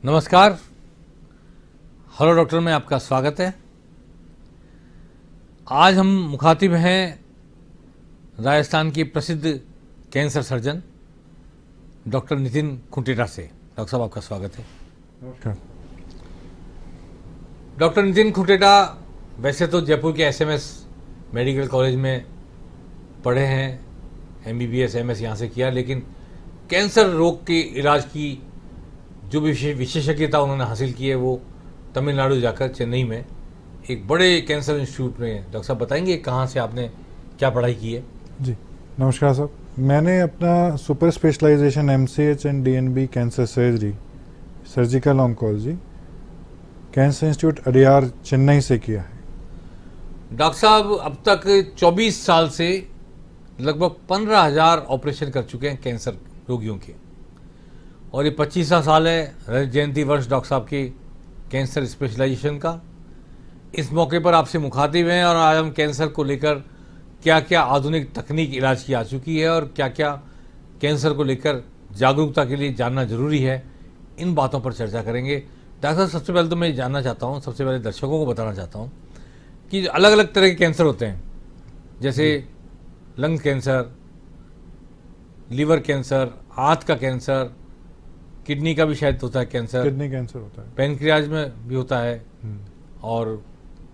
नमस्कार। Hello doctor में आपका स्वागत है। आज हम मुखातिब हैं राजस्थान की प्रसिद्ध कैंसर सर्जन डॉक्टर नितिन खुंटेटा से। डॉक्टर साहब आपका स्वागत है। नमस्कार। डॉक्टर नितिन खुंटेटा वैसे तो जयपुर के एसएमएस मेडिकल कॉलेज में पढ़े हैं, एमबीबीएस एमएस यहाँ से किया, लेकिन कैंसर रोग के इलाज की जो भी विशेषज्ञता उन्होंने हासिल की है वो तमिलनाडु जाकर चेन्नई में एक बड़े कैंसर इंस्टीट्यूट में। डॉक्टर साहब बताएंगे कहाँ से आपने क्या पढ़ाई की है? जी नमस्कार साहब। मैंने अपना super specialization MCh and DNB cancer surgery surgical oncology cancer institute Adyar Chennai से किया है। डॉक्टर साहब अब तक 24 साल से लगभग 15,000 ऑपरेशन कर चुके हैं कैंसर रोगियों के, और ये 25वां साल है रजत जयंती वर्ष डॉक्टर साहब के कैंसर स्पेशलाइजेशन का। इस मौके पर आपसे मुखातिब हैं और आज हम कैंसर को लेकर क्या क्या आधुनिक तकनीक इलाज की आ चुकी है और क्या क्या कैंसर को लेकर जागरूकता के लिए जानना जरूरी है, इन बातों पर चर्चा करेंगे। डॉक्टर साहब सबसे पहले तो मैं जानना चाहता हूँ, सबसे पहले दर्शकों को बताना चाहता हूँ कि अलग अलग तरह के कैंसर होते हैं, जैसे लंग कैंसर, लीवर कैंसर, आंत का कैंसर, किडनी का भी शायद होता है कैंसर, किडनी कैंसर होता है, पैनक्रियाज में भी होता है, और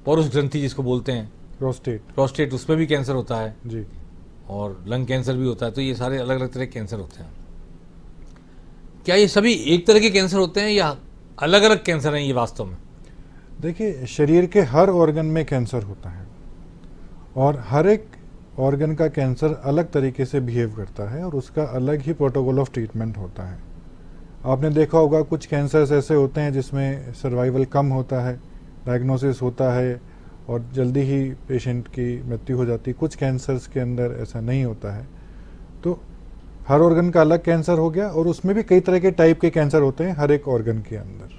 पोरुस ग्रंथि जिसको बोलते हैं, प्रोस्टेट उसमें भी कैंसर होता है जी, और लंग कैंसर भी होता है। तो ये सारे अलग अलग तरह के कैंसर होते हैं। क्या ये सभी एक तरह के कैंसर होते हैं या अलग अलग कैंसर हैं ये वास्तव में? देखिए, शरीर के हर ऑर्गन में कैंसर होता है और हर एक ऑर्गन का कैंसर अलग तरीके से बिहेव करता है और उसका अलग ही प्रोटोकॉल ऑफ ट्रीटमेंट होता है। आपने देखा होगा कुछ कैंसर्स ऐसे होते हैं जिसमें सर्वाइवल कम होता है, डायग्नोसिस होता है और जल्दी ही पेशेंट की मृत्यु हो जाती है। कुछ कैंसर्स के अंदर ऐसा नहीं होता है। तो हर ऑर्गन का अलग कैंसर हो गया और उसमें भी कई तरह के टाइप के कैंसर होते हैं हर एक ऑर्गन के अंदर।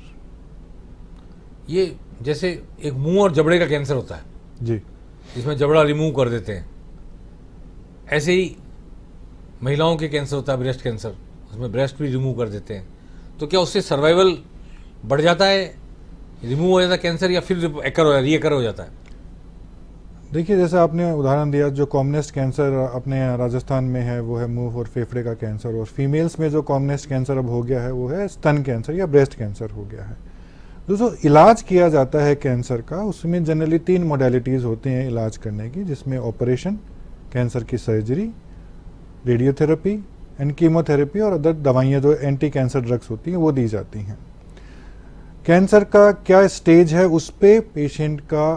ये जैसे एक मुंह और जबड़े का कैंसर होता है जी, जिसमें जबड़ा रिमूव कर देते हैं, ऐसे ही महिलाओं के कैंसर होता है ब्रेस्ट कैंसर, उसमें ब्रेस्ट भी रिमूव कर देते हैं। तो क्या उससे सर्वाइवल बढ़ जाता है, रिमूव हो जाता है कैंसर, या फिर रीअकर हो जाता है? देखिए, जैसे आपने उदाहरण दिया, जो कॉमनेस्ट कैंसर अपने राजस्थान में है वो है मुंह और फेफड़े का कैंसर, और फीमेल्स में जो कॉमनेस्ट कैंसर अब हो गया है वो है स्तन कैंसर या ब्रेस्ट कैंसर हो गया है। जो इलाज किया जाता है कैंसर का, उसमें जनरली 3 मोडेलिटीज़ होती हैं इलाज करने की, जिसमें ऑपरेशन, कैंसर की सर्जरी, रेडियोथेरेपी एंड कीमोथेरेपी और अदर दवाइयाँ जो एंटी कैंसर ड्रग्स होती हैं वो दी जाती हैं। कैंसर का क्या स्टेज है उस पे पेशेंट का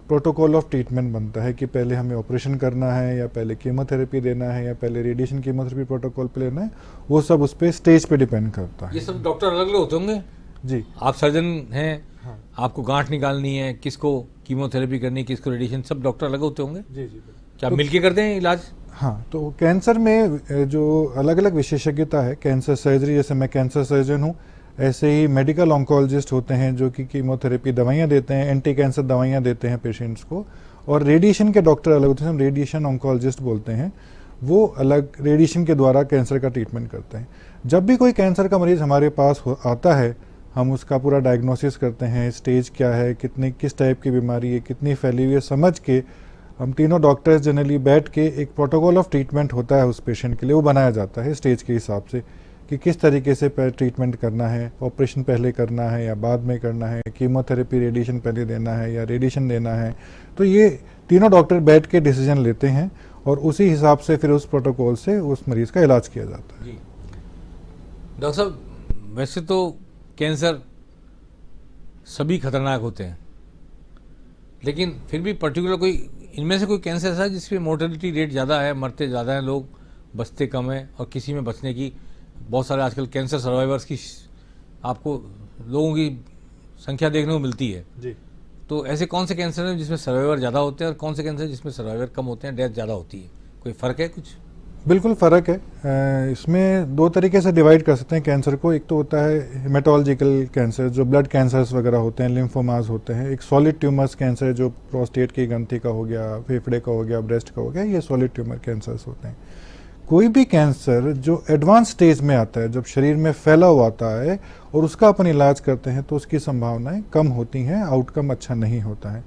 प्रोटोकॉल ऑफ ट्रीटमेंट बनता है कि पहले हमें ऑपरेशन करना है या पहले कीमोथेरेपी देना है या पहले रेडिएशन कीमोथेरेपी प्रोटोकॉल पे लेना है। वो सब उस पे स्टेज पे डिपेंड करता है। ये सब डॉक्टर अलग अलग होते होंगे? जी, आप सर्जन हैं, हाँ, आपको गांठ निकालनी है, किसको कीमोथेरेपी करनी है, किसको रेडिएशन, सब डॉक्टर अलग होते होंगे? जी जी। क्या मिलके करते हैं इलाज? हाँ, तो कैंसर में जो अलग अलग विशेषज्ञता है, कैंसर सर्जरी, जैसे मैं कैंसर सर्जन हूँ, ऐसे ही मेडिकल ऑन्कोलॉजिस्ट होते हैं जो कि कीमोथेरेपी दवाइयाँ देते हैं, एंटी कैंसर दवाइयाँ देते हैं पेशेंट्स को, और रेडिएशन के डॉक्टर अलग होते हैं, हम रेडिएशन ऑन्कोलॉजिस्ट बोलते हैं। वो अलग रेडिएशन के द्वारा कैंसर का ट्रीटमेंट करते हैं। जब भी कोई कैंसर का मरीज़ हमारे पास आता है, हम उसका पूरा डायग्नोसिस करते हैं, स्टेज क्या है, किस टाइप की बीमारी है, कितनी फैली हुई है, समझ के हम तीनों डॉक्टर्स जनरली बैठ के एक प्रोटोकॉल ऑफ ट्रीटमेंट होता है उस पेशेंट के लिए, वो बनाया जाता है स्टेज के हिसाब से कि किस तरीके से ट्रीटमेंट करना है, ऑपरेशन पहले करना है या बाद में करना है, कीमोथेरेपी रेडिएशन पहले देना है या रेडिएशन देना है। तो ये तीनों डॉक्टर बैठ के डिसीजन लेते हैं और उसी हिसाब से फिर उस प्रोटोकॉल से उस मरीज़ का इलाज किया जाता है। जी डॉक्टर साहब, वैसे तो कैंसर सभी खतरनाक होते हैं, लेकिन फिर भी पर्टिकुलर कोई इनमें से कोई कैंसर ऐसा है जिसमें मोर्टेलिटी रेट ज़्यादा है, मरते ज़्यादा हैं लोग, बचते कम है, और किसी में बचने की बहुत सारे आजकल कैंसर सर्वाइवर्स की आपको लोगों की संख्या देखने को मिलती है जी, तो ऐसे कौन से कैंसर हैं जिसमें सर्वाइवर ज़्यादा होते हैं और कौन से कैंसर जिसमें सर्वाइवर कम होते हैं, डेथ ज़्यादा होती है? कोई फ़र्क है कुछ? बिल्कुल फ़र्क है। इसमें 2 तरीके से डिवाइड कर सकते हैं कैंसर को। एक तो होता है हेमेटोलॉजिकल कैंसर, जो ब्लड कैंसर्स वगैरह होते हैं, लिम्फोमास होते हैं। एक सॉलिड ट्यूमर्स कैंसर, जो प्रोस्टेट की ग्रंथि का हो गया, फेफड़े का हो गया, ब्रेस्ट का हो गया, ये सॉलिड ट्यूमर कैंसर्स होते हैं। कोई भी कैंसर जो एडवांस स्टेज में आता है, जब शरीर में फैला हुआ आता है और उसका अपन इलाज करते हैं तो उसकी संभावनाएं कम होती हैं, आउटकम अच्छा नहीं होता है।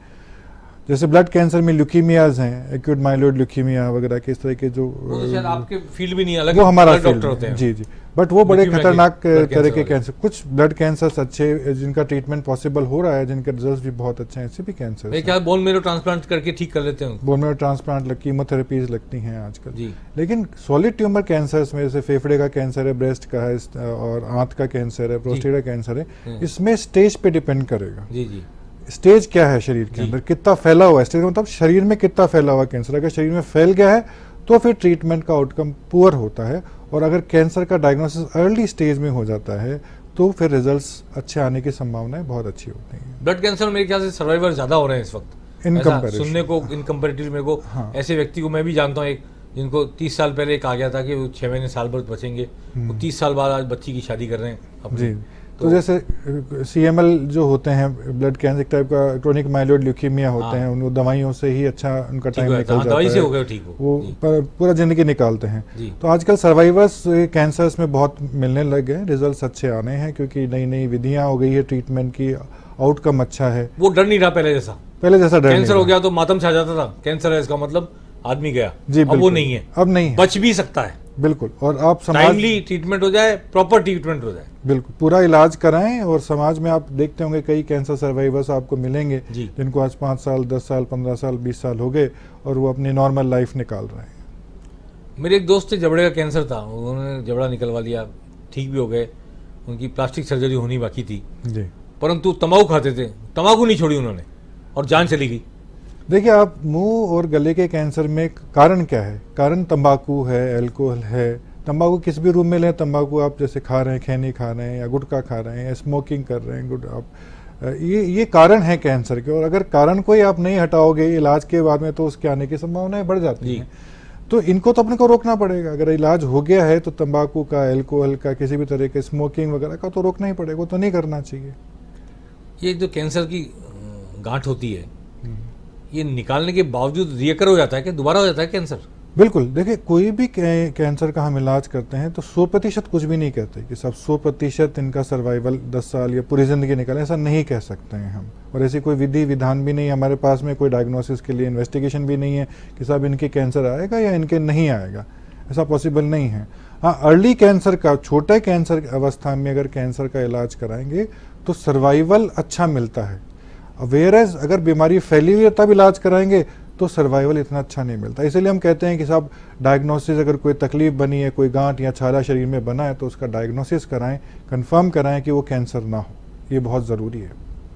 जैसे ब्लड कैंसर में ल्यूकीमियाज हैं, एक्यूट माइलोइड ल्यूकीमिया वगैरह के इस तरह के जो, वो तो शायद आपके फील्ड भी नहीं, अलग वो हमारा अलग फील्ड डॉक्टर होते हैं। जी जी, बट वो बड़े ल्यूकीमिया के खतरनाक ब्लड तरह के कैंसर कैंसर, कुछ ब्लड कैंसर्स अच्छे जिनका ट्रीटमेंट पॉसिबल हो रहा है, जिनके रिजल्ट भी बहुत अच्छे हैं, ऐसे भी कैंसर। मेरे ख्याल बोन मेरो ट्रांसप्लांट करके ठीक कर लेते हैं। बोन मेरो ट्रांसप्लांट, कीमोथेरेपीज लगती हैं आजकल जी। लेकिन सॉलिड ट्यूमर कैंसर्स में जैसे फेफड़े का कैंसर है, ब्रेस्ट का है और आंत का कैंसर है, प्रोस्टेट का कैंसर है, इसमें स्टेज पे डिपेंड करेगा। जी जी। स्टेज क्या है शरीर के अंदर, कितना फैला हुआ है, स्टेज मतलब शरीर में कितना फैला हुआ कैंसर। अगर शरीर में फैल गया है तो फिर ट्रीटमेंट का आउटकम पुअर होता है, और अगर कैंसर का डायग्नोसिस अर्ली स्टेज में हो जाता है तो फिर रिजल्ट्स अच्छे आने की संभावनाएं बहुत अच्छी होती हैं। ब्लड कैंसर मेरे ख्याल से सर्वाइवर ज्यादा हो रहे हैं इस वक्त, इन ऐसा कंपैरिजन सुनने को, इन कंपेरेटिव मेरे को। हाँ। ऐसे व्यक्ति को मैं भी जानता हूँ, एक जिनको 30 साल पहले कहा गया था कि वो 6 महीने साल भर बचेंगे, वो 30 साल बाद आज बच्ची की शादी कर रहे हैं अपनी। जी। तो जैसे CML जो होते हैं ब्लड कैंसर, एक टाइप का क्रोनिक माइलोइड ल्यूकीमिया होते हैं, उन दवाइयों से ही अच्छा उनका टाइम निकल जाता है, दवाई से हो गया ठीक वो पूरा जिंदगी निकालते हैं। जी। तो आजकल सर्वाइवर्स कैंसर्स में बहुत मिलने लग गए, रिजल्ट्स अच्छे आने हैं क्योंकि नई नई विधियां हो गई है ट्रीटमेंट की, आउटकम अच्छा है। वो डर नहीं रहा पहले जैसा डर कैंसर नहीं हो गया तो मातम छा जाता था, कैंसर है इसका मतलब आदमी गया। जी, अब वो नहीं है, अब नहीं है, बच भी सकता है। बिल्कुल। और आप समाज, टाइमली ट्रीटमेंट हो जाए, प्रॉपर ट्रीटमेंट हो जाए, बिल्कुल पूरा इलाज कराएं। और समाज में आप देखते होंगे कई कैंसर सर्वाइवर्स आपको मिलेंगे जी। जिनको आज 5 साल 10 साल 15 साल 20 साल हो गए और वो अपनी नॉर्मल लाइफ निकाल रहे हैं। मेरे एक दोस्त थे, जबड़े का कैंसर था, उन्होंने जबड़ा निकलवा लिया, ठीक भी हो गए, उनकी प्लास्टिक सर्जरी होनी बाकी थी, जी। परंतु तंबाकू खाते थे, तंबाकू नहीं छोड़ी उन्होंने और जान चली गई। देखिए, आप मुंह और गले के कैंसर में कारण क्या है? कारण तंबाकू है, अल्कोहल है। तंबाकू किस भी रूम में लें, तंबाकू आप जैसे खा रहे हैं, खैनी खा रहे हैं या गुटखा खा रहे हैं या स्मोकिंग कर रहे हैं, आप ये कारण है कैंसर के। और अगर कारण कोई आप नहीं हटाओगे इलाज के बाद में तो उसके आने की संभावनाएं बढ़ जाती हैं। तो इनको तो अपने को रोकना पड़ेगा। अगर इलाज हो गया है तो तंबाकू का, अल्कोहल का, किसी भी तरह के स्मोकिंग वगैरह का तो रोकना ही पड़ेगा, तो नहीं करना चाहिए। ये जो कैंसर की गांठ होती है, ये निकालने के बावजूद रिएकर हो जाता है कि दोबारा हो जाता है कैंसर? बिल्कुल। देखिए, कोई भी कैंसर का हम इलाज करते हैं तो 100% कुछ भी नहीं कहते कि सब 100% इनका सर्वाइवल 10 साल या पूरी ज़िंदगी निकाले, ऐसा नहीं कह सकते हैं हम। और ऐसी कोई विधि विधान भी नहीं है हमारे पास में, कोई डायग्नोसिस के लिए इन्वेस्टिगेशन भी नहीं है कि साहब इनके कैंसर आएगा या इनके नहीं आएगा, ऐसा पॉसिबल नहीं है। हाँ, अर्ली कैंसर का, छोटे कैंसर अवस्था में अगर कैंसर का इलाज कराएंगे तो सर्वाइवल अच्छा मिलता है। वेयरएज अगर बीमारी फैली हुई है तब इलाज कराएंगे तो सर्वाइवल इतना अच्छा नहीं मिलता। इसीलिए हम कहते हैं कि साहब डायग्नोसिस, अगर कोई तकलीफ बनी है, कोई गांठ या छाला शरीर में बना है तो उसका डायग्नोसिस कराएं, कंफर्म कराएं कि वो कैंसर ना हो। ये बहुत ज़रूरी है।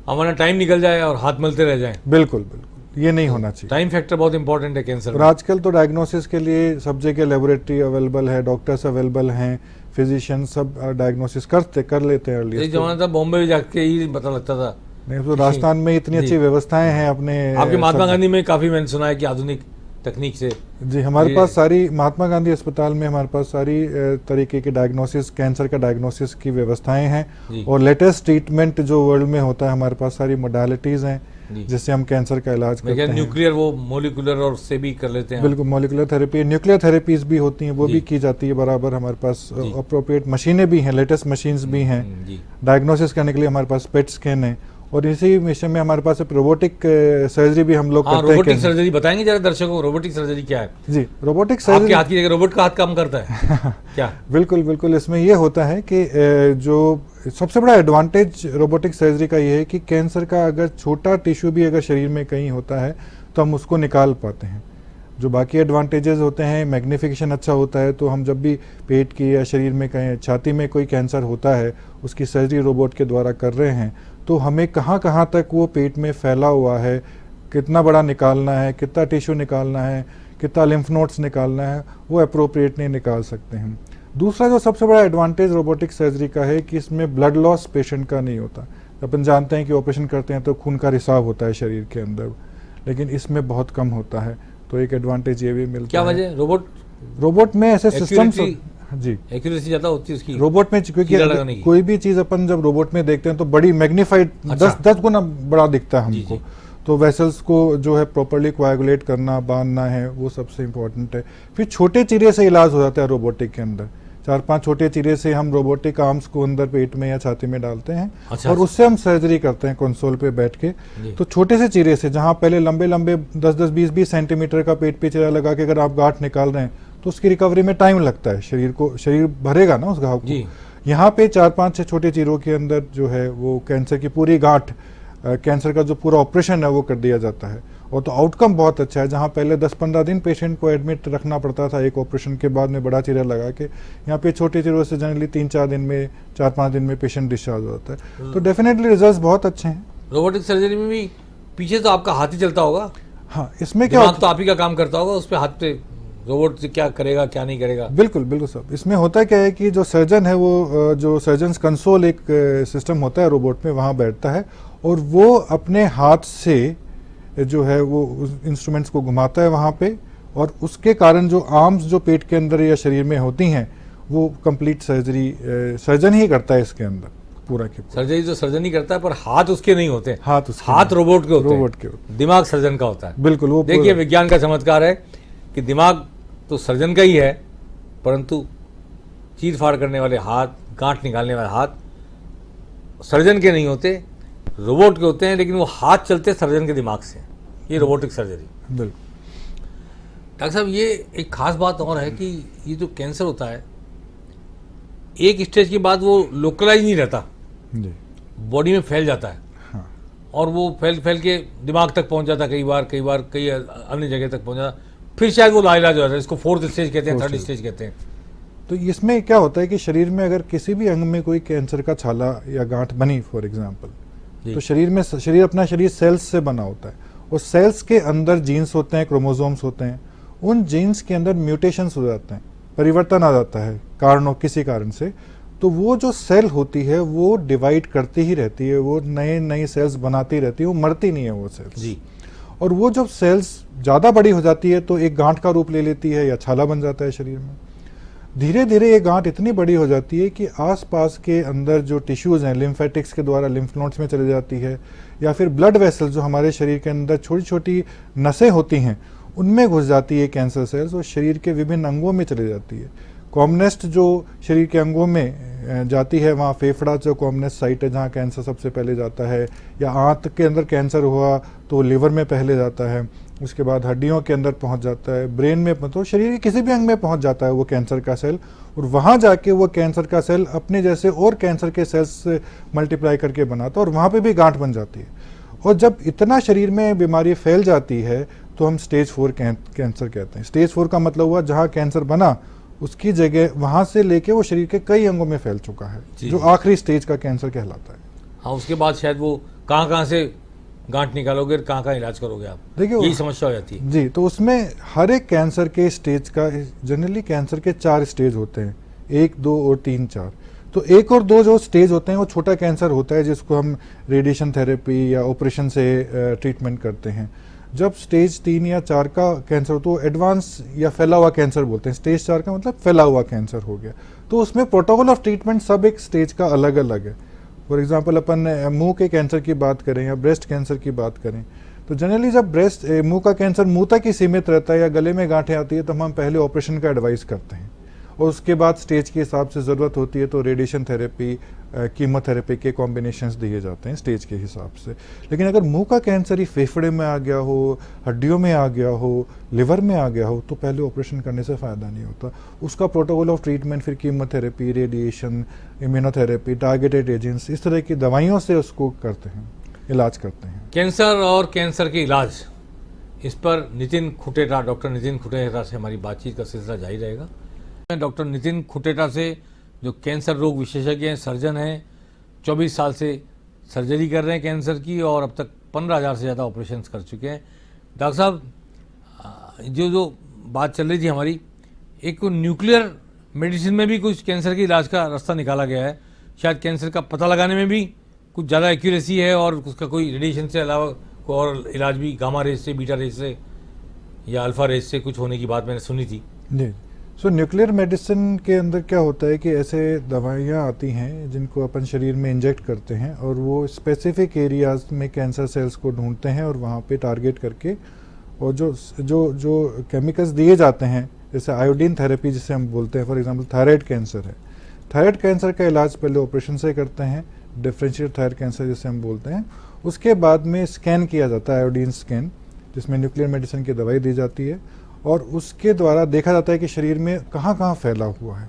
हमारा टाइम निकल जाए और हाथ मलते रह जाएं। बिल्कुल बिल्कुल, ये नहीं होना चाहिए। टाइम फैक्टर बहुत इंपॉर्टेंट है कैंसर और आजकल तो डायग्नोसिस के लिए सब जगह लेबोरेटरी अवेलेबल है, डॉक्टर्स अवेलेबल हैं, फिजिशियन सब डायग्नोसिस कर लेते हैं। एक जमाना था बॉम्बे में जाके ही पता लगता था। नहीं तो राजस्थान में इतनी अच्छी व्यवस्थाएं हैं अपने। आपके महात्मा गांधी में काफी मैंने सुना है कि आधुनिक तकनीक से। जी, हमारे पास सारी महात्मा गांधी अस्पताल में हमारे पास सारी तरीके की डायग्नोसिस, कैंसर का डायग्नोसिस की व्यवस्थाएं हैं। और लेटेस्ट ट्रीटमेंट जो वर्ल्ड में होता है, हमारे पास सारी मोडालिटीज हैं जिससे हम कैंसर का इलाज करते हैं। न्यूक्लियर, वो मोलिकुलर और से भी कर लेते हैं। बिल्कुल, मोलिकुलर थेरेपी, न्यूक्लियर थेरेपीज भी होती हैं, वो भी की जाती है बराबर। हमारे पास अप्रोप्रिएट मशीनें भी हैं, लेटेस्ट मशीन्स भी हैं। डायग्नोसिस करने के लिए हमारे पास पेट स्कैन है। और इसी विषय में हमारे पास रोबोटिक सर्जरी भी हम लोग करते हैं। रोबोटिक सर्जरी बताएंगे जरा दर्शकों को, रोबोटिक सर्जरी क्या है? जी, रोबोटिक सर्जरी, आपके हाथ की जगह रोबोट का हाथ काम करता है क्या? बिल्कुल बिल्कुल। इसमें ये होता है कि जो सबसे बड़ा एडवांटेज रोबोटिक सर्जरी का ये है कि कैंसर का अगर छोटा टिश्यू भी अगर शरीर में कहीं होता है तो हम उसको निकाल पाते हैं। जो बाकी एडवांटेजेस होते हैं, मैग्नीफिकेशन अच्छा होता है, तो हम जब भी पेट की या शरीर में कहीं छाती में कोई कैंसर होता है उसकी सर्जरी रोबोट के द्वारा कर रहे हैं तो हमें कहाँ कहाँ तक वो पेट में फैला हुआ है, कितना बड़ा निकालना है, कितना टिश्यू निकालना है, कितना लिम्फ नोड्स निकालना है, वो अप्रोप्रिएटली निकाल सकते हैं। दूसरा जो सबसे बड़ा एडवांटेज रोबोटिक सर्जरी का है कि इसमें ब्लड लॉस पेशेंट का नहीं होता। अपन जानते हैं कि ऑपरेशन करते हैं तो खून का रिसाव होता है शरीर के अंदर, लेकिन इसमें बहुत कम होता है। तो एक एडवांटेज ये भी मिलता है। क्या वजह? रोबोट में ऐसे सिस्टम, जी, एक्यूरेसी ज्यादा होती है उसकी रोबोट में, क्योंकि कोई भी चीज अपन जब रोबोट में देखते हैं तो बड़ी मैग्नीफाइड 10 गुना बड़ा दिखता है हमको। तो वेसल्स को जो है प्रॉपरली कोएगुलेट करना, बांधना है, वो सबसे इम्पोर्टेंट है। फिर छोटे चीरे से इलाज हो जाता है रोबोटिक के अंदर। 4-5 छोटे चीरे से हम रोबोटिक आर्म्स को अंदर पेट में या छाती में डालते हैं और उससे हम सर्जरी करते हैं कंसोल पे बैठ के। तो छोटे से चीरे से, जहाँ पहले लंबे लंबे 10-10, 20-20 सेंटीमीटर का पेट पे चीरा लगा के अगर आप गांठ निकाल रहे हैं तो उसकी रिकवरी में टाइम लगता है, शरीर भरेगा ना उस घाव को। यहाँ पे 4-5 छोटे चीरों के अंदर जो है वो कैंसर की पूरी गांठ, कैंसर का जो पूरा ऑपरेशन है वो कर दिया जाता है। और तो आउटकम बहुत अच्छा है। जहाँ पहले 10-15 दिन पेशेंट को एडमिट रखना पड़ता था एक ऑपरेशन के बाद में बड़ा चीरा लगा के, यहाँ पे छोटे चीरों से जनरली 3-4 दिन में, 4-5 दिन में पेशेंट डिस्चार्ज हो जाता है। तो डेफिनेटली रिजल्ट्स बहुत अच्छे हैं। रोबोटिक सर्जरी में भी पीछे तो आपका हाथ ही चलता होगा। हाँ, इसमें क्या तो आप ही का काम करता होगा, उस पर हाथ पे रोबोट क्या करेगा क्या नहीं करेगा। बिल्कुल बिल्कुल सब। इसमें होता क्या है कि जो सर्जन है वो जो सर्जन कंसोल एक सिस्टम होता है रोबोट में, वहाँ बैठता है और वो अपने हाथ से जो है वो उस इंस्ट्रूमेंट्स को घुमाता है वहाँ पे, और उसके कारण जो आर्म्स जो पेट के अंदर या शरीर में होती हैं वो कंप्लीट सर्जरी सर्जन ही करता है इसके अंदर पूरा के पूरा। सर्जरी तो सर्जन ही करता है, पर हाथ उसके नहीं होते, हाथ रोबोट के होते हैं। रोबोट के होते हैं। दिमाग सर्जन का होता है। बिल्कुल। वो देखिए विज्ञान का चमत्कार है कि दिमाग तो सर्जन का ही है, परंतु चीर फाड़ करने वाले हाथ, गांठ निकालने वाले हाथ सर्जन के नहीं होते, रोबोट के होते हैं। लेकिन वो हाथ चलते सर्जन के दिमाग से। ये रोबोटिक सर्जरी। बिल्कुल। डॉक्टर साहब, ये एक खास बात और है कि ये जो कैंसर होता है एक स्टेज के बाद वो लोकलाइज नहीं रहता जी, बॉडी में फैल जाता है। हाँ। और वो फैल के दिमाग तक पहुंच जाता है, कई बार कई अन्य जगह तक पहुंच जाता, फिर शायद वो लाइलाज हो जाता है। इसको 4th स्टेज कहते हैं, 3rd स्टेज कहते हैं। तो इसमें क्या होता है कि शरीर में अगर किसी भी अंग में कोई कैंसर का छाला या गांठ बनी फॉर एग्जांपल, तो शरीर अपना शरीर सेल्स से बना होता है और सेल्स के अंदर जीन्स होते हैं, क्रोमोसोम्स होते हैं। उन जीन्स के अंदर म्यूटेशंस हो जाते हैं, परिवर्तन आ जाता है किसी कारण से। तो वो जो सेल होती है वो डिवाइड करती ही रहती है, वो नए सेल्स बनाती रहती है, वो मरती नहीं है वो सेल्स जी। और वो जब सेल्स ज़्यादा बड़ी हो जाती है तो एक गांठ का रूप ले लेती है या छाला बन जाता है शरीर में। धीरे धीरे ये गांठ इतनी बड़ी हो जाती है कि आसपास के अंदर जो टिश्यूज़ हैं लिम्फेटिक्स के द्वारा लिम्फ नोड्स में चली जाती है, या फिर ब्लड वेसल्स जो हमारे शरीर के अंदर छोटी छोटी नसें होती हैं उनमें घुस जाती है कैंसर सेल्स और शरीर के विभिन्न अंगों में चली जाती है। कॉमनेस्ट जो शरीर के अंगों में जाती है, वहाँ फेफड़ा जो कॉमनेस्ट साइट है जहाँ कैंसर सबसे पहले जाता है, या आंत के अंदर कैंसर हुआ तो लिवर में पहले जाता है, उसके बाद हड्डियों के अंदर पहुंच जाता है, ब्रेन में, तो शरीर के किसी भी अंग में पहुंच जाता है वो कैंसर का सेल। और वहाँ जाके वो कैंसर का सेल अपने जैसे और कैंसर के सेल्स से मल्टीप्लाई करके बनाता है और वहाँ पे भी गांठ बन जाती है। और जब इतना शरीर में बीमारी फैल जाती है तो हम स्टेज 4 कैंसर कहते हैं। स्टेज 4 का मतलब हुआ जहाँ कैंसर बना उसकी जगह वहाँ से लेके वो शरीर के कई अंगों में फैल चुका है, जो आखिरी स्टेज का कैंसर कहलाता है। हाँ, उसके बाद शायद वो कहाँ से गांठ निकालोगे, कहाँ इलाज करोगे आप, देखिए यही समस्या हो जाती है। जी, तो उसमें हर एक कैंसर के स्टेज का, जनरली कैंसर के 4 स्टेज होते हैं, 1, 2 और 3, 4। तो 1 और 2 जो स्टेज होते हैं वो छोटा कैंसर होता है जिसको हम रेडिएशन थेरेपी या ऑपरेशन से ट्रीटमेंट करते हैं। जब स्टेज 3 या 4 का कैंसर हो तो एडवांस या फैला हुआ कैंसर बोलते हैं। स्टेज 4 का मतलब फैला हुआ कैंसर हो गया। तो उसमें प्रोटोकॉल ऑफ ट्रीटमेंट सब एक स्टेज का अलग अलग है। फॉर एग्जांपल अपन मुंह के कैंसर की बात करें या ब्रेस्ट कैंसर की बात करें तो जनरली जब मुंह का कैंसर मुंह तक ही सीमित रहता है या गले में गांठें आती है तो हम पहले ऑपरेशन का एडवाइस करते हैं और उसके बाद स्टेज के हिसाब से ज़रूरत होती है तो रेडिएशन थेरेपी, कीमोथेरेपी के कॉम्बिनेशंस दिए जाते हैं स्टेज के हिसाब से। लेकिन अगर मुंह का कैंसर ही फेफड़े में आ गया हो, हड्डियों में आ गया हो, लिवर में आ गया हो तो पहले ऑपरेशन करने से फ़ायदा नहीं होता। उसका प्रोटोकॉल ऑफ ट्रीटमेंट फिर chemotherapy, radiation, immunotherapy, targeted agents, इस तरह की दवाइयों से उसको करते हैं, इलाज करते हैं। कैंसर और कैंसर के इलाज, इस पर डॉक्टर नितिन खुटेटा से हमारी बातचीत का सिलसिला जारी रहेगा। डॉक्टर नितिन खुटेटा से जो कैंसर रोग विशेषज्ञ हैं, सर्जन हैं, 24 साल से सर्जरी कर रहे हैं कैंसर की और अब तक 15,000 से ज़्यादा ऑपरेशंस कर चुके हैं। डॉक्टर साहब, जो बात चल रही थी हमारी, एक न्यूक्लियर मेडिसिन में भी कुछ कैंसर के इलाज का रास्ता निकाला गया है। शायद कैंसर का पता लगाने में भी कुछ ज़्यादा एक्यूरेसी है और उसका कोई रेडिएशन से अलावा कोई और इलाज भी गामा रेज से, बीटा रेज से या अल्फ़ा रेज से कुछ होने की बात मैंने सुनी थी। जी, न्यूक्लियर मेडिसिन के अंदर क्या होता है कि ऐसे दवाइयाँ आती हैं जिनको अपन शरीर में इंजेक्ट करते हैं और वो स्पेसिफिक एरियाज में कैंसर सेल्स को ढूंढते हैं और वहाँ पे टारगेट करके, और जो जो जो केमिकल्स दिए जाते हैं, जैसे आयोडीन थेरेपी जिसे हम बोलते हैं, फॉर एग्जांपल थायराइड कैंसर है, थायराइड कैंसर का इलाज पहले ऑपरेशन से करते हैं, डिफरेंशिएट थायराइड कैंसर जिसे हम बोलते हैं, उसके बाद में स्कैन किया जाता है, आयोडीन स्कैन, जिसमें न्यूक्लियर मेडिसिन की दवाई दी जाती है और उसके द्वारा देखा जाता है कि शरीर में कहाँ कहाँ फैला हुआ है,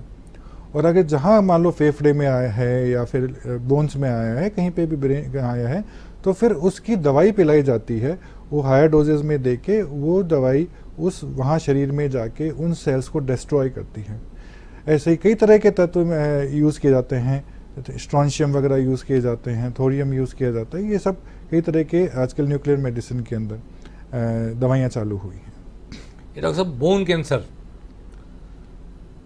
और अगर जहाँ मान लो फेफड़े में आया है या फिर बोन्स में आया है, कहीं पे भी ब्रेन आया है, तो फिर उसकी दवाई पिलाई जाती है, वो हायर डोजेज में दे के वो दवाई उस वहाँ शरीर में जाके उन सेल्स को डिस्ट्रॉय करती है। ऐसे ही कई तरह के तत्व यूज़ किए जाते हैं, स्ट्रॉन्शियम वगैरह यूज़ किए जाते हैं, थोरियम यूज़ किया जाता है, ये सब कई तरह के आजकल न्यूक्लियर मेडिसिन के अंदर दवाइयाँ चालू हुई हैं। ये डॉक्टर साहब, बोन कैंसर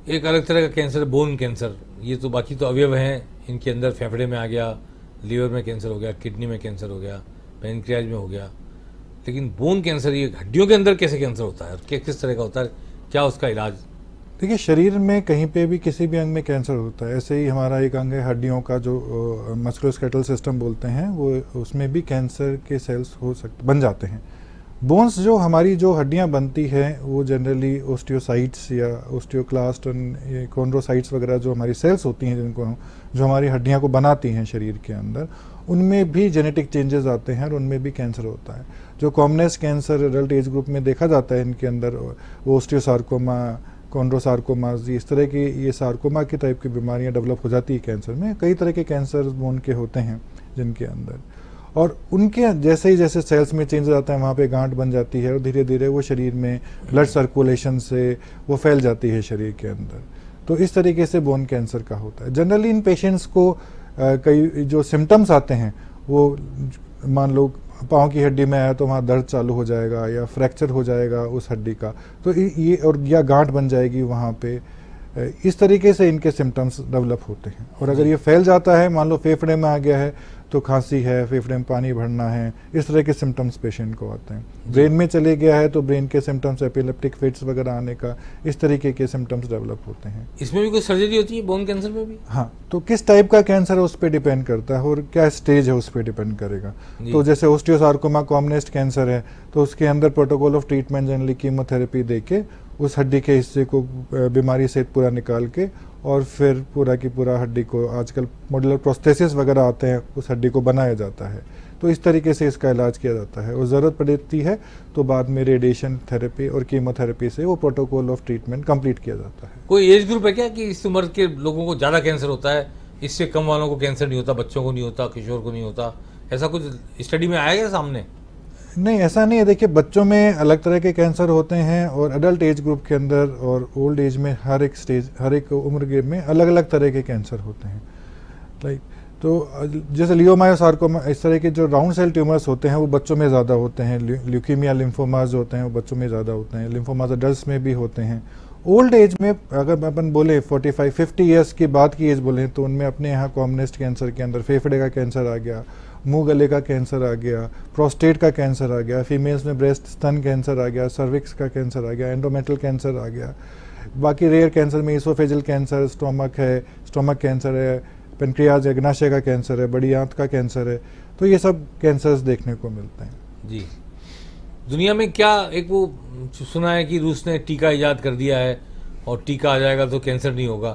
एक अलग तरह का कैंसर है, बोन कैंसर। ये तो बाकी तो अवयव हैं इनके अंदर, फेफड़े में आ गया, लीवर में कैंसर हो गया, किडनी में कैंसर हो गया, पैनक्रियाज में हो गया, लेकिन बोन कैंसर ये हड्डियों के अंदर कैसे कैंसर होता है, किस तरह का होता है, क्या उसका इलाज? देखिए, शरीर में कहीं पे भी किसी भी अंग में कैंसर होता है। ऐसे ही हमारा एक अंग है हड्डियों का, जो मस्कुलोस्केलेटल सिस्टम बोलते हैं, वो उसमें भी कैंसर के सेल्स बन जाते हैं। बोन्स जो हमारी जो हड्डियां बनती हैं वो जनरली ओस्टियोसाइट्स या ओस्टियोक्लास्ट और कॉन्ड्रोसाइट्स वगैरह जो हमारी सेल्स होती हैं, जिनको जो हमारी हड्डियां को बनाती हैं शरीर के अंदर, उनमें भी जेनेटिक चेंजेस आते हैं और उनमें भी कैंसर होता है। जो commonest cancer adult age group में देखा जाता है, इनके अंदर ओस्टियोसार्कोमा, कॉन्ड्रोसार्कोमास, इस तरह की ये सार्कोमा की टाइप की बीमारियां डेवलप हो जाती है कैंसर में। कई तरह के कैंसर बोन के होते हैं जिनके अंदर, और उनके जैसे ही जैसे सेल्स में चेंज आता है, वहाँ पे गांठ बन जाती है और धीरे धीरे वो शरीर में ब्लड सर्कुलेशन से वो फैल जाती है शरीर के अंदर। तो इस तरीके से बोन कैंसर का होता है। जनरली इन पेशेंट्स को कई जो सिम्टम्स आते हैं, वो मान लो पाँव की हड्डी में आया तो वहाँ दर्द चालू हो जाएगा या फ्रैक्चर हो जाएगा उस हड्डी का, तो ये और या गांठ बन जाएगी वहाँ पे। इस तरीके से इनके सिम्टम्स डेवलप होते हैं। और अगर ये फैल जाता है, मान लो फेफड़े में आ गया है तो खांसी है, फेफड़े में पानी भरना है, इस तरह के सिम्टम्स पेशेंट को आते हैं। ब्रेन में चले गया है तो ब्रेन के सिम्टम्स, एपिलेप्टिक फिट्स वगैरह आने का, इस तरीके के सिम्टम्स डेवलप होते हैं। इसमें भी कोई सर्जरी होती है बोन कैंसर में भी? हाँ, तो किस टाइप का कैंसर है उस पर डिपेंड करता है और क्या स्टेज है उस पर डिपेंड करेगा। तो जैसे ओस्टियोसार्कोमा कॉमनेस्ट कैंसर है तो उसके अंदर protocol of treatment generally chemotherapy दे के उस हड्डी के हिस्से को बीमारी से पूरा निकाल के और फिर पूरा की पूरा हड्डी को, आजकल मॉड्यूलर प्रोस्थेसिस वगैरह आते हैं, उस हड्डी को बनाया जाता है। तो इस तरीके से इसका इलाज किया जाता है और ज़रूरत पड़ती है तो बाद में रेडिएशन थेरेपी और कीमोथेरेपी से वो प्रोटोकॉल ऑफ ट्रीटमेंट कंप्लीट किया जाता है। कोई एज ग्रुप है क्या कि इस उम्र के लोगों को ज़्यादा कैंसर होता है, इससे कम वालों को कैंसर नहीं होता, बच्चों को नहीं होता, किशोर को नहीं होता, ऐसा कुछ स्टडी में आया क्या सामने? नहीं, ऐसा नहीं है। देखिए, बच्चों में अलग तरह के कैंसर होते हैं और अडल्ट एज ग्रुप के अंदर और ओल्ड एज में हर एक स्टेज, हर एक उम्र ग्रुप में अलग अलग तरह के कैंसर होते हैं। लाइक तो जैसे लियोमायोसार्कोमा, इस तरह के जो राउंड सेल ट्यूमर्स होते हैं वो बच्चों में ज़्यादा होते हैं। ल्यूकीमिया, लिम्फोमास होते हैं वो बच्चों में ज़्यादा होते हैं। लिम्फोमास अडल्ट में भी होते हैं। ओल्ड एज में अगर अपन बोले 45-50 ईयर्स के बाद की एज बोलें तो उनमें अपने यहाँ कॉमनेस्ट कैंसर के अंदर फेफड़े का कैंसर आ गया, मुंह गले का कैंसर आ गया, प्रोस्टेट का कैंसर आ गया, फीमेल्स में ब्रेस्ट स्तन कैंसर आ गया, सर्विक्स का कैंसर आ गया, एंडोमेट्रियल कैंसर आ गया। बाकी रेयर कैंसर में इसोफेजियल कैंसर, स्टोमक है, स्टोमक कैंसर है, पेनक्रियाज, अग्नाशय का कैंसर है, बड़ी आंत का कैंसर है। तो ये सब कैंसर्स देखने को मिलते हैं। जी, दुनिया में क्या एक वो सुना है कि रूस ने टीका इजाद कर दिया है और टीका आ जाएगा तो कैंसर नहीं होगा,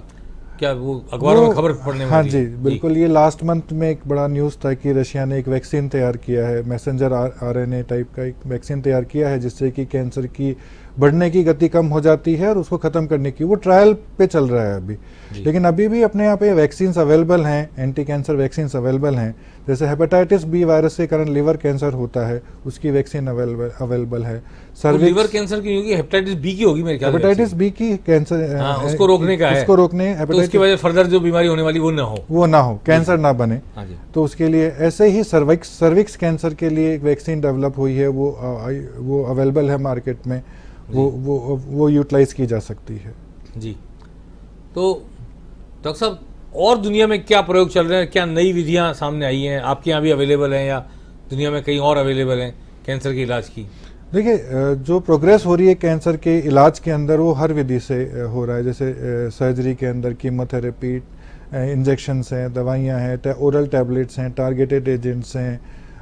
क्या वो अखबारों में खबर पढ़ने में? हाँ जी, बिल्कुल। ये लास्ट मंथ में एक बड़ा न्यूज़ था कि रशिया ने एक वैक्सीन तैयार किया है, मैसेंजर आरएनए टाइप का एक वैक्सीन तैयार किया है जिससे कि कैंसर की बढ़ने की गति कम हो जाती है और उसको ख़त्म करने की, वो ट्रायल पे चल रहा है अभी। लेकिन अभी भी अपने यहाँ पे वैक्सीन्स अवेलेबल हैं, एंटी कैंसर वैक्सीन्स अवेलेबल हैं। जैसे हेपेटाइटिस बी वायरस के कारण लिवर कैंसर होता है, उसकी वैक्सीन अवेलेबल है। लिवर कैंसर की होगी, हेपेटाइटिस बी की होगी मेरे ख्याल से। हेपेटाइटिस बी की कैंसर, हाँ, उसको रोकने का है, उसको रोकने, तो उसकी वजह फर्दर जो बीमारी होने वाली वो ना हो, कैंसर ना बने। तो उसके लिए ऐसे ही सर्विक्स कैंसर के लिए एक वैक्सीन डेवलप हुई है, वो अवेलेबल है मार्केट में, वो यूटिलाइज की जा सकती है। जी, तो डॉक्टर साहब और दुनिया में क्या प्रयोग चल रहे हैं, क्या नई विधियां सामने आई हैं, आपके यहाँ भी अवेलेबल हैं या दुनिया में कहीं और अवेलेबल हैं कैंसर के इलाज की? देखिए जो प्रोग्रेस हो रही है कैंसर के इलाज के अंदर वो हर विधि से हो रहा है, जैसे सर्जरी के अंदर कीमोथेरेपी, इंजेक्शंस हैं, दवाइयाँ हैं, ओरल टैबलेट्स हैं, टारगेटेड एजेंट्स हैं,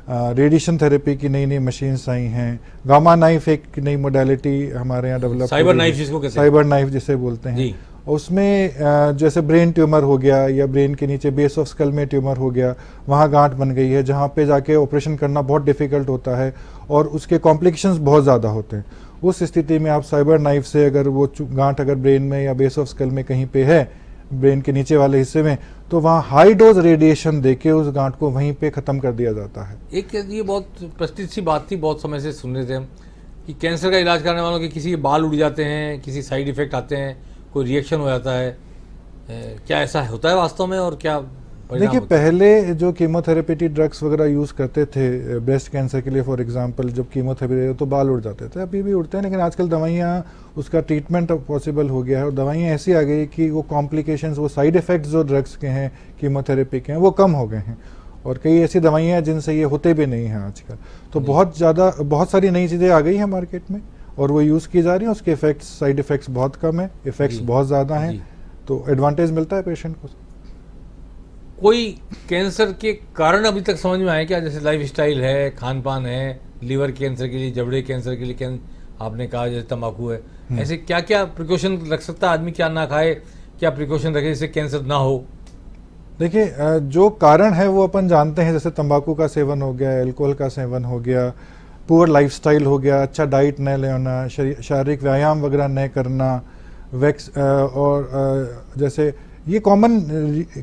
रेडिएशन थेरेपी की नई नई मशीन्स आई हैं, गामा नाइफ एक नई मोडालिटी हमारे यहाँ डेवलप, साइबर नाइफ जिसको कहते हैं, साइबर नाइफ जिसे बोलते हैं जी। उसमें जैसे ब्रेन ट्यूमर हो गया या ब्रेन के नीचे बेस ऑफ स्कल में ट्यूमर हो गया, वहाँ गांठ बन गई है जहाँ पे जाके ऑपरेशन करना बहुत डिफ़िकल्ट होता है और उसके कॉम्प्लिकेशंस बहुत ज़्यादा होते हैं। उस स्थिति में आप साइबर नाइफ से अगर वो गांठ अगर ब्रेन में या बेस ऑफ स्कल में कहीं पे है, ब्रेन के नीचे वाले हिस्से में, तो वहाँ हाई डोज रेडिएशन देके उस गांठ को वहीं पे ख़त्म कर दिया जाता है। एक ये बहुत प्रचलित सी बात थी, बहुत समय से सुन रहे थे हम कि कैंसर का इलाज करने वालों के किसी के बाल उड़ जाते हैं, किसी साइड इफ़ेक्ट आते हैं, कोई रिएक्शन हो जाता है। क्या ऐसा होता है वास्तव में और क्या परिणाम देखिए होते हैं? पहले जो कीमोथेरेपी ड्रग्स वगैरह यूज़ करते थे ब्रेस्ट कैंसर के लिए फॉर एग्जांपल, जब कीमोथेरेपी तो बाल उड़ जाते थे, अभी भी उड़ते हैं, लेकिन आजकल दवाइयाँ उसका ट्रीटमेंट पॉसिबल हो गया है और दवाइयाँ ऐसी आ गई कि वो कॉम्प्लिकेशंस, वो साइड इफ़ेक्ट्स जो ड्रग्स के हैं कीमोथेरेपी के हैं वो कम हो गए हैं और कई ऐसी दवाइयाँ हैं जिनसे ये होते भी नहीं हैं आजकल। तो बहुत सारी नई चीज़ें आ गई हैं मार्केट में और वो यूज़ की जा रही हैं, उसके इफेक्ट्स, साइड इफ़ेक्ट्स बहुत कम है, इफ़ेक्ट्स जी, बहुत ज़्यादा हैं, जी। तो एडवांटेज मिलता है पेशेंट को। कोई कैंसर के कारण अभी तक समझ में आए क्या? जैसे लाइफस्टाइल है, खान पान है, लीवर कैंसर के लिए, जबड़े कैंसर के लिए आपने कहा जैसे तंबाकू है, ऐसे क्या क्या प्रिकॉशन रख सकता है आदमी? क्या ना खाए, क्या प्रिकॉशन रखे जिससे कैंसर ना हो? देखिए जो कारण है वो अपन जानते हैं, जैसे तंबाकू का सेवन हो गया, अल्कोहल का सेवन हो गया, पुअर लाइफस्टाइल हो गया, अच्छा डाइट न लेना, शारीरिक व्यायाम वगैरह न करना, जैसे ये कॉमन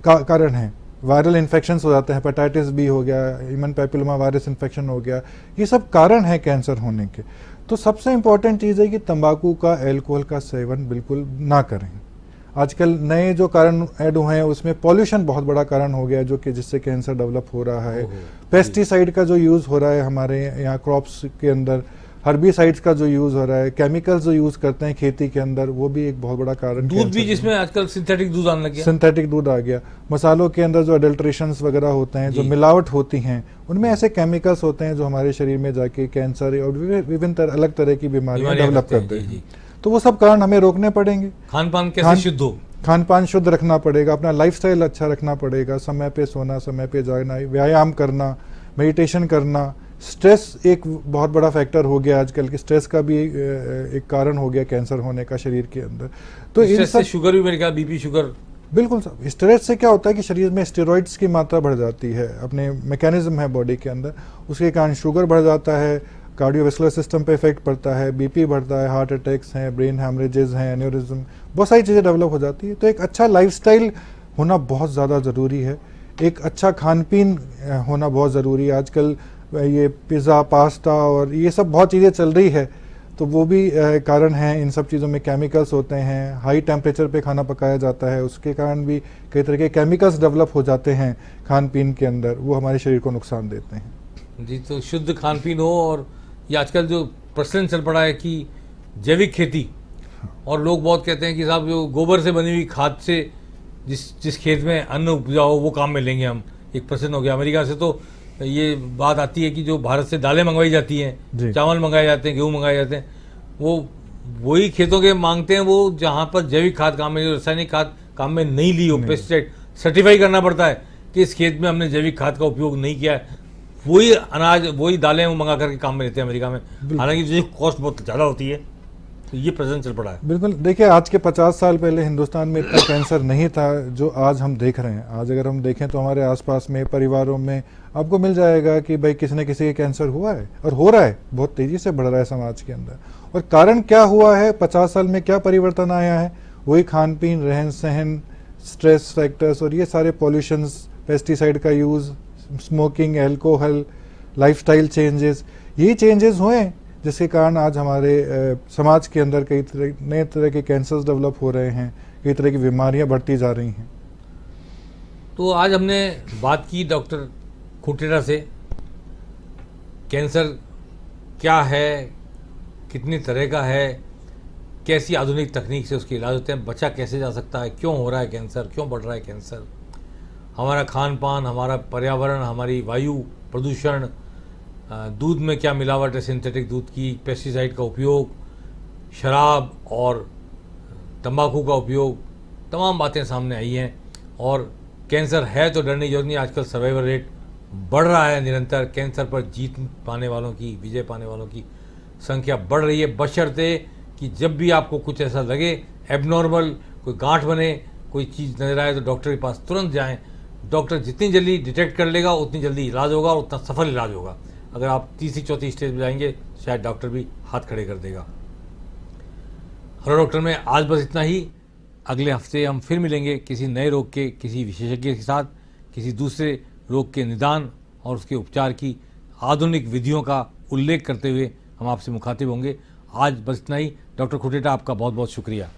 कारण है। वायरल इन्फेक्शंस हो जाते हैं, हेपेटाइटिस बी हो गया, ह्यूमन पैपिलोमा वायरस इन्फेक्शन हो गया, ये सब कारण है कैंसर होने के। तो सबसे इम्पॉर्टेंट चीज़ है कि तंबाकू का, अल्कोहल का सेवन बिल्कुल ना करें। आजकल नए जो कारण ऐड हुए हैं उसमें पॉल्यूशन बहुत बड़ा कारण हो गया है, जो कि जिससे कैंसर डेवलप हो रहा है। पेस्टिसाइड का जो यूज़ हो रहा है हमारे यहाँ क्रॉप्स के अंदर, हर्बिसाइड्स का जो यूज़ हो रहा है, केमिकल्स जो यूज़ करते हैं खेती के अंदर, वो भी एक बहुत बड़ा कारण। दूध भी, जिसमें आजकल सिंथेटिक दूध आने लग गया, सिंथेटिक दूध आ गया। मसालों के अंदर जो अडल्ट्रेशंस वगैरह होते हैं, जो मिलावट होती हैं, उनमें ऐसे केमिकल्स होते हैं जो हमारे शरीर में जाके कैंसर और विभिन्न अलग तरह की बीमारियां डेवलप करते हैं। तो वो सब कारण हमें रोकने पड़ेंगे। खान पान कैसे शुद्ध हो, खान पान शुद्ध रखना पड़ेगा, अपना लाइफस्टाइल अच्छा रखना पड़ेगा, समय पे सोना, समय पे जागना, व्यायाम करना, मेडिटेशन करना। स्ट्रेस एक बहुत बड़ा फैक्टर हो गया आजकल के, स्ट्रेस का भी एक कारण हो गया कैंसर होने का शरीर के अंदर। तो इन सब, शुगर भी मेरे ख्याल, बीपी शुगर, बिल्कुल सब स्ट्रेस से क्या होता है कि शरीर में स्टेरॉइड्स की मात्रा बढ़ जाती है, अपने मैकेनिज्म है बॉडी के अंदर, उसके कारण शुगर बढ़ जाता है, कार्डियोवैस्कुलर सिस्टम पे इफेक्ट पड़ता है, बीपी बढ़ता है, हार्ट अटैक्स हैं, ब्रेन हैमरेजेस हैं, एन्यूरिज्म, बहुत सारी चीज़ें डेवलप हो जाती है। तो एक अच्छा लाइफस्टाइल होना बहुत ज़्यादा ज़रूरी है, एक अच्छा खान पीन होना बहुत ज़रूरी है। आजकल ये पिज़्ज़ा, पास्ता और ये सब बहुत चीज़ें चल रही है, तो वो भी कारण हैं। इन सब चीज़ों में केमिकल्स होते हैं, हाई टेम्परेचर पे खाना पकाया जाता है, उसके कारण भी कई तरह के केमिकल्स डेवलप हो जाते हैं खान पीन के अंदर, वो हमारे शरीर को नुकसान देते हैं। जी, तो शुद्ध खान पीन हो। और ये आजकल जो प्रचलन चल पड़ा है कि जैविक खेती, और लोग बहुत कहते हैं कि साहब जो गोबर से बनी हुई खाद से जिस खेत में अन्न उपजाओ वो काम में लेंगे हम, एक प्रचलन हो गया। अमेरिका से तो ये बात आती है कि जो भारत से दालें मंगवाई जाती हैं, चावल मंगाए जाते हैं, गेहूँ मंगाए जाते हैं, वो वही खेतों के मांगते हैं वो जहाँ पर जैविक खाद काम में, रासायनिक खाद काम में नहीं ली हो, पेस्टिसाइड सर्टिफाई करना पड़ता है कि इस खेत में हमने जैविक खाद का उपयोग नहीं किया है, वही अनाज, वही दालें वो मंगा करके काम में लेते हैं अमेरिका में, हालांकि जो कॉस्ट बहुत ज़्यादा होती है। तो ये प्रचलन चल पड़ा है। बिल्कुल, देखिए आज के 50 साल पहले हिंदुस्तान में इतना कैंसर नहीं था जो आज हम देख रहे हैं। आज अगर हम देखें तो हमारे आसपास में, परिवारों में आपको मिल जाएगा कि भाई किसी न किसी के कैंसर हुआ है और हो रहा है, बहुत तेज़ी से बढ़ रहा है समाज के अंदर। और कारण क्या हुआ है, 50 साल में क्या परिवर्तन आया है? वही खान पीन, रहन सहन, स्ट्रेस फैक्टर्स और ये सारे पॉल्यूशंस, पेस्टिसाइड का use, smoking, alcohol, lifestyle changes, ये चेंजेस हुए जिसके कारण आज हमारे समाज के अंदर कई नए तरह के कैंसर्स डेवलप हो रहे हैं, कई तरह की बीमारियां बढ़ती जा रही हैं। तो आज हमने बात की डॉक्टर खुटेरा से, कैंसर क्या है, कितनी तरह का है, कैसी आधुनिक तकनीक से उसके इलाज होते हैं, बचा कैसे जा सकता है, क्यों हो रहा है कैंसर, क्यों बढ़ रहा है कैंसर, हमारा खान पान, हमारा पर्यावरण, हमारी वायु प्रदूषण, दूध में क्या मिलावट है, सिंथेटिक दूध की, पेस्टिसाइड का उपयोग, शराब और तंबाकू का उपयोग, तमाम बातें सामने आई हैं। और कैंसर है तो डरने की जरूरत नहीं। आजकल सर्वाइवल रेट बढ़ रहा है निरंतर। कैंसर पर जीत पाने वालों की, विजय पाने वालों की संख्या बढ़ रही है, बशर्ते कि जब भी आपको कुछ ऐसा लगे एबनॉर्मल, कोई गांठ बने, कोई चीज़ नजर आए, तो डॉक्टर के पास तुरंत जाएं। डॉक्टर जितनी जल्दी डिटेक्ट कर लेगा उतनी जल्दी इलाज होगा और उतना सफल इलाज होगा। अगर आप तीसरी चौथी स्टेज में जाएंगे शायद डॉक्टर भी हाथ खड़े कर देगा। हेलो डॉक्टर में आज बस इतना ही। अगले हफ्ते हम फिर मिलेंगे किसी नए रोग के किसी विशेषज्ञ के साथ, किसी दूसरे रोग के निदान और उसके उपचार की आधुनिक विधियों का उल्लेख करते हुए हम आपसे मुखातिब होंगे। आज बस इतना ही। डॉक्टर खुटेटा, आपका बहुत बहुत शुक्रिया।